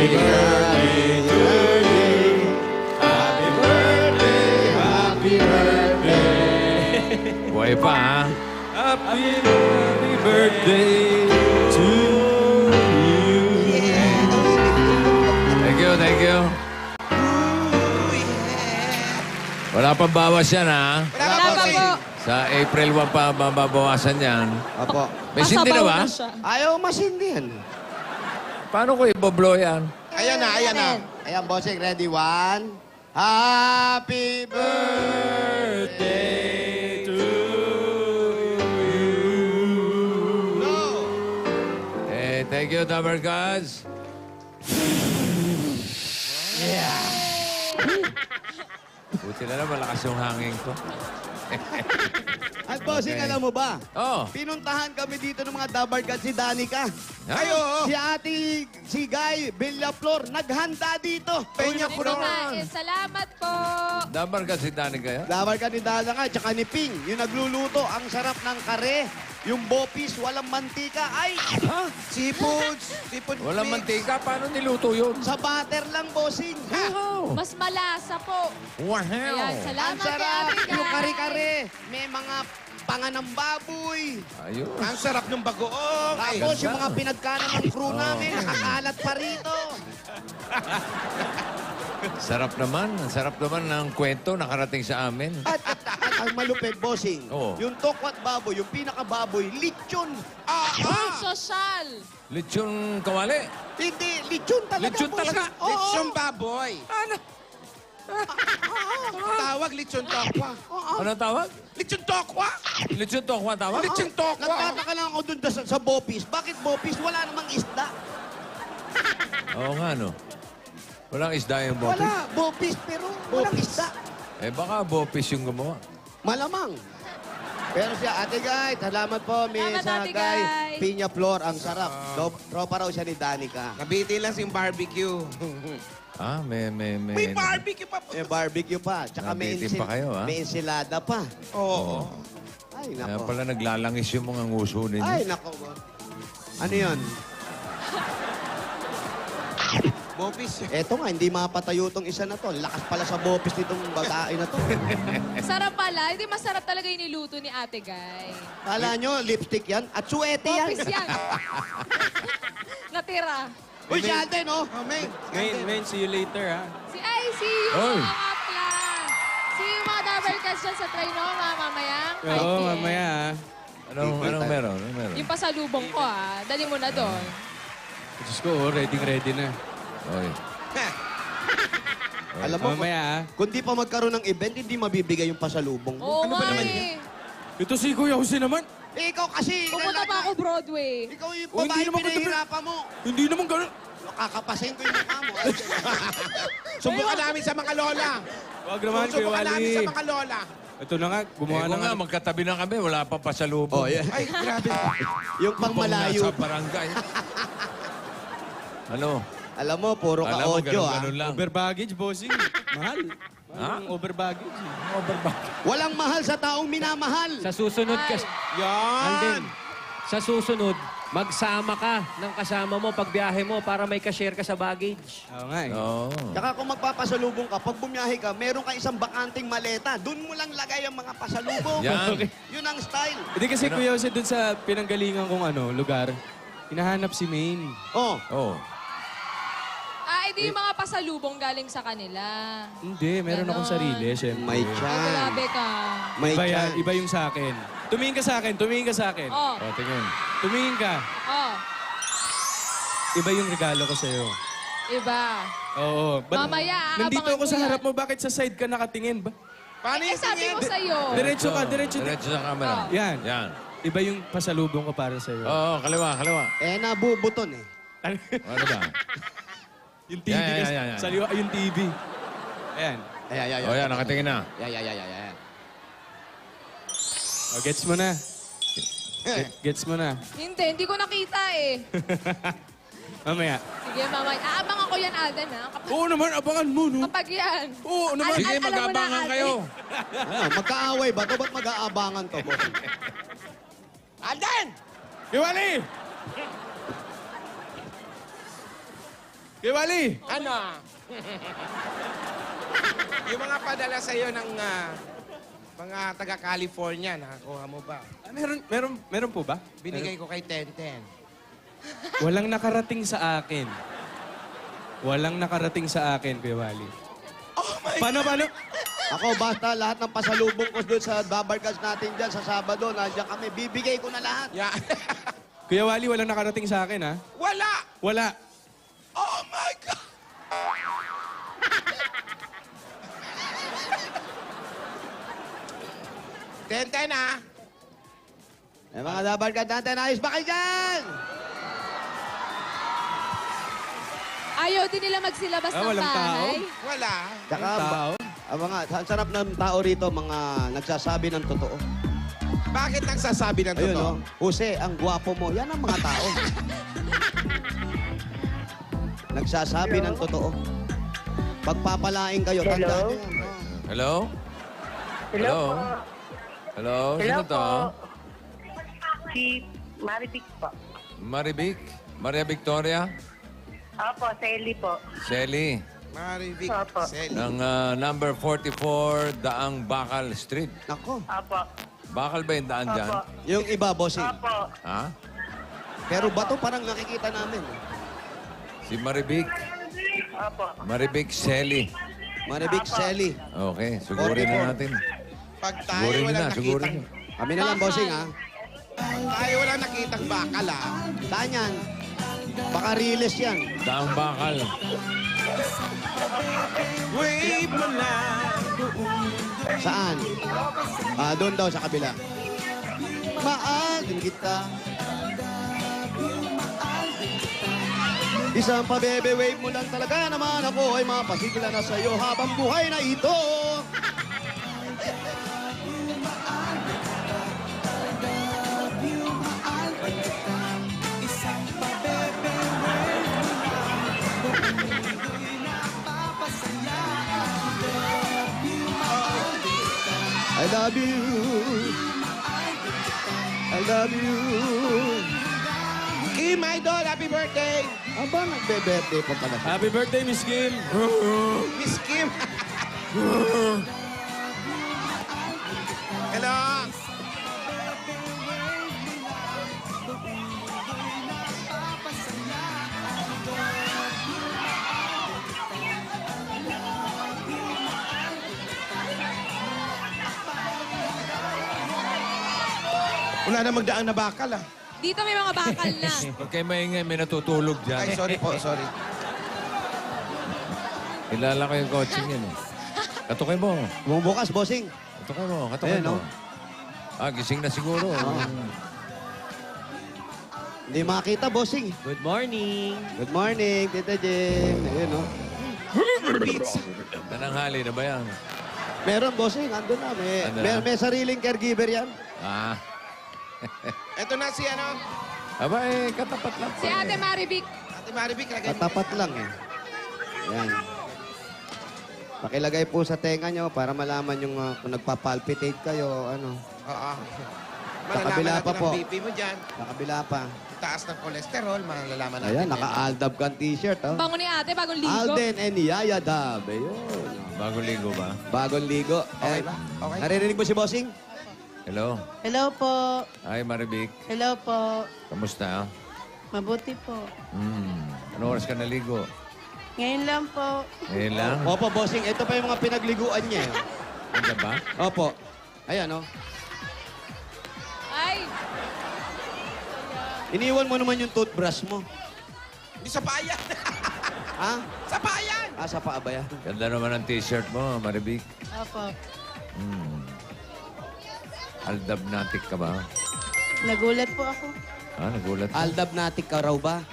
birthday to you. Happy birthday, happy birthday. Buhay pa, ha? Happy birthday to you. Thank you. Wala pang bawas yan, ha? Wala pa po. Sa April 1 pa mababawasan yan. Apo. May sindi na ba? Ayaw masindi yan. Paano ko iboblow yan? Ayan na, ayan na. Ayan, bossing. Ready? 1. Happy birthday to you. No. Thank you, Dabber Gods. Buti na lang, malakas yung hangin ko. At bossing, Okay. alam mo ba? Oh, Pinuntahan kami dito ng mga dabargad si Danica. Ayo. Si ate, si Guy Villaflor, naghanda dito. Peña Flor. Salamat po. Dabber Gods si Danny kaya? Dabargad ni Danica, tsaka ni Ping. Yung nagluluto, ang sarap ng kare. Yung bopis, walang mantika. Ay, Ha? seafoods. Seafood Walang mix. mantika? Paano niluto yun? Sa butter lang, bossing. Ha? Wow! Mas malasa po. Wow! Ayan, Ang salamat kay sarap. Ate Guy. Yung kare-kare. May mga panga ng baboy. Ayun. Ang sarap ng bagoong. Ay, Tapos yung mga pinagkanan ng crew namin, nakakalat pa rito. Sarap naman. Ang sarap naman ng kwento nakarating sa amin. At ang malupit, bossing, Oo. yung tokwat baboy, yung pinakababoy, lechon. Ay, sosyal. Lechon kawali. Hindi, lechon talaga. Lechon bossing. talaga? Oo. lechon baboy. Ano? Tawag lechon tokwa. Ano tawag? Lechon tokwa. Lechon tokwa tawag? Lechon tokwa. Nagtataka lang ako dun sa bopis. Bakit bopis? Wala namang isda. Oo nga, no? Walang isda yung bopis? Wala, bopis, pero walang isda. Eh, baka bopis yung gumawa. Malamang. Pero siya, Ate Guy, salamat po, Miss Salamat, Ate Guy. Guy. Piña Flor, ang sarap. Tropa raw siya ni Danica. Nabiti lang yung barbecue. Ah, may... May barbecue pa po. May barbecue pa. Tsaka Nabitin pa kayo, ha? may ensilada pa. Oo. Ay, Kaya nako. pala naglalangis yung mga nguso ninyo. Ay, nako. Ano yun? Bopis. Eto nga, hindi mapatayo tong isa na to. Lakas pala sa bopis nitong babae na to. Sarap pala. Hindi masarap talaga yung niluto ni Ate Guy. Kala nyo, lipstick yan? At suete yan. Bopis yan. Natira. Uy, si Alden, oh. Main, see you later, ha? See you Oy. mga kapla. See you mga double cats dyan sa Trinoma mamaya. Oo, mamaya, ha? Anong meron? Anong meron? Yung pasalubong ko dali mo na doon. Diyos ko, ready na. Oy. Alam mo, Mamaya, ha? kung di pa magkaroon ng event, hindi mabibigay yung pasalubong mo. Oo nga eh. Ito si Kuya Jose naman. Eh, ikaw kasi. Pumunta pa ako Broadway. Ikaw yung Oh, hindi babae naman kita- pinahirapan mo. Hindi naman ganun. Kakapasin ko yung mukha mo. Subukan namin sa mga lola. Wag naman, Kuya Subukan namin Wally. sa mga lola. Ito na nga, gumawa Eh, na kung nga, magkatabi na kami, wala pa pasalubong. Oh, yeah. Ay, grabe. Yung pang malayo. Nasa barangay. Ano? Alam mo, puro ka Alam mo, audio, ah. ganun lang. Over baggage, bossing. Mahal. Ha? Ang over baggage. Walang mahal sa taong minamahal. Sa susunod ka, Yan. Alden, sa susunod, magsama ka ng kasama mo pag biyahe mo para may ka-share ka sa baggage. Oo nga, eh. Oo. Tsaka kung magpapasalubong ka, pag bumiyahe ka, meron ka isang bakanting maleta. Doon mo lang lagay ang mga pasalubong. Yan. Yun ang style. Hindi kasi Kuya Jose, dun sa pinanggalingan kong lugar, hinahanap si Maine. Oh, Oo. Edi yung mga pasalubong galing sa kanila. Hindi, meron akong Ganon. sarili, syempre. may Ay, chance. grabe ka. May Iba yan, chance. iba yung sa akin. Tumingin ka sa akin, tumingin ka sa akin. Oh, O, tingin. Tumingin ka. oh. Iba yung regalo ko sa'yo. Iba. Oo. Mamaya, Nandito aabangan ako ko sa yan. harap mo, bakit sa side ka nakatingin ba? Paano Eh, yung sabi tingin? ko sa'yo. Diretso ka, diretso. Diretso sa camera. Oh. Yan. Yan. Iba yung pasalubong ko para sa'yo. Oo, kaliwa. Eh, nabubuton eh. Ano ba? Yung TV Yan, kasi. yan, yan. Sa liwa, yung TV. Ayan. O, yan, nakatingin na. Yeah. O, gets mo na. Gets mo na. Hindi ko nakita eh. Mamaya. Sige, mamaya. Aabangan ko yan, Alden, ha? Oo naman, abangan mo, no? Kapag yan. Oo naman. Sige, alam mo na, mag-abangan Alden. kayo. Ah, magkaaway ba to? Ba't mag-aabangan to, boss? Alden! Iwali! Kuya Wally! Ano? Yung mga padala sa'yo ng mga taga-California, nakakuha mo ba? Meron po ba? Binigay ko kay Tenten. Walang nakarating sa akin. Walang nakarating sa akin, Kuya Wally. Oh my Paano? Ako, basta lahat ng pasalubong ko doon sa Dabarkas natin dyan sa Sabado, nandiyan kami, bibigay ko na lahat. Yeah. Kuya Wally, walang nakarating sa akin, ha? Wala! Wala. Oh my God! Tenten, ah! Eh, mga Dabarkas natin, ayos ba kayo dyan? Ayaw din nila magsilabas ng walang tao? bahay. Wala. Tsaka, Ang tao? ang sarap ng tao rito, mga nagsasabi ng totoo. Bakit nagsasabi ng Ayun, totoo? no? Jose, ang gwapo mo. Yan ang mga tao. Nagsasabi ng totoo. Pagpapalain kayo, tandaan nyo yan. no? Hello? Hello? Hello? Sino to? Si Maribik po. Marivic? Maria Victoria? Opo, Sally po. Sally? Marivic, Opo. Sally. Ng number 44, Daang Bakal Street. Nako, Opo. Bakal ba yung daan dyan? Opo. yung iba, bossing. Opo. Ha? Pero bato parang nakikita namin. Si Marivic? Opo. Marivic Sally. Maribik Selly. Okay, sugurin na natin. Pag tayo Sugurin nyo walang na, sugurin nakitang, nyo. Kami na lang, bossing, ha? tayo walang nakitang bakal, ah. Saan yan? Baka riles yan. Daang Bakal. Wave mo lang. Saan? Doon daw sa kabila. Mahal din kita. Isang pabebe wave mo lang talaga naman ako ay mapasigla na sa'yo habang buhay na ito. I love you. I love you. Kim Idol, happy birthday! Aba, nagbe-birthday pa pala siya. Happy birthday, Miss Kim! Miss Kim! Hello! Wala na magdaan na bakal, ah. Dito may mga bakal na. Huwag kayo maingay, may natutulog Ay, dyan. sorry po, sorry. Kilala ko yung coaching yan eh. Katukay mo. Bumubukas, bossing. Katukay mo, katukay Ayan, mo. no? Gising na siguro. Hindi makita, bossing. Good morning. Good morning, Tita Jem. Ayun, no? Nananghali na ba yan? Meron, bossing. Andun na. Andun na? May sariling caregiver yan. Ah. Ito na si ano, Aba katapat lang. Si Ate Maribik. Ate Maribik, lagay mo. Katapat lang, eh. Yan. Pakilagay po sa tenga nyo para malaman yung kung nagpapalpitate kayo, ano. Oo. kabila Malalaman pa natin po. ang BP mo dyan. Nakabila pa. Taas ng kolesterol, malalaman natin. Ayan, yan. naka-Aldab kang t-shirt, oh. Bango ni ate, bagong ligo. Alden and Yaya Dab. Ayun. Bagong ligo ba? Bagong ligo. Okay Eh, ba? Okay. Naririnig mo si Bossing? Hello? Hello po. Hi, Marivic. Hello po. Kamusta? Mabuti po. Ano oras ka naligo? Ngayon lang po. Ngayon lang? Opo, Bossing. Ito pa yung mga pinagliguan niya. eh. Ano ba? Opo. Ayan, oh. Ay, Iniwan mo naman yung toothbrush mo. Di sa payan. Ha? Sa payan. Sa paa ba yan? Ganda naman ang t-shirt mo, Marivic. Opo. Aldabnatic ka ba? Nagulat po ako. Nagulat ka? Aldabnatic ka raw ba?